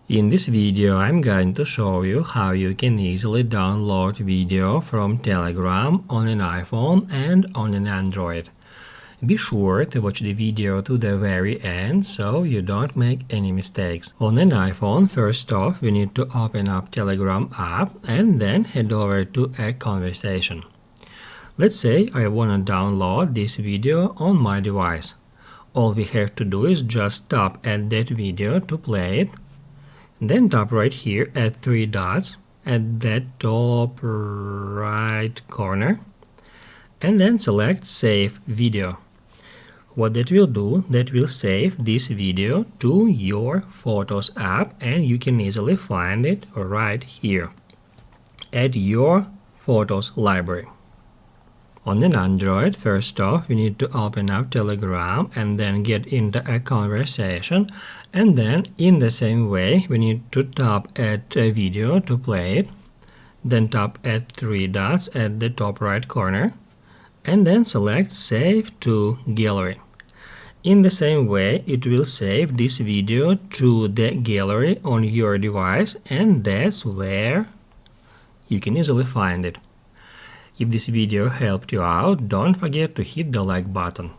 In this video, I'm going to show you how you can easily download video from Telegram on an iPhone and on an Android. Be sure to watch the video to the very end so you don't make any mistakes. On an iPhone, first off, we need to open up Telegram app and then head over to a conversation. Let's say I want to download this video on my device. All we have to do is just tap at that video to play it. Then tap right here at three dots at the top right corner and then select Save Video. What that will do, that will save this video to your Photos app and you can easily find it right here at your Photos library. On an Android, first off, we need to open up Telegram and then get into a conversation, and then in the same way we need to tap at a video to play it, then tap at three dots at the top right corner and then select Save to Gallery. In the same way, it will save this video to the gallery on your device, and that's where you can easily find it. If this video helped you out, don't forget to hit the like button.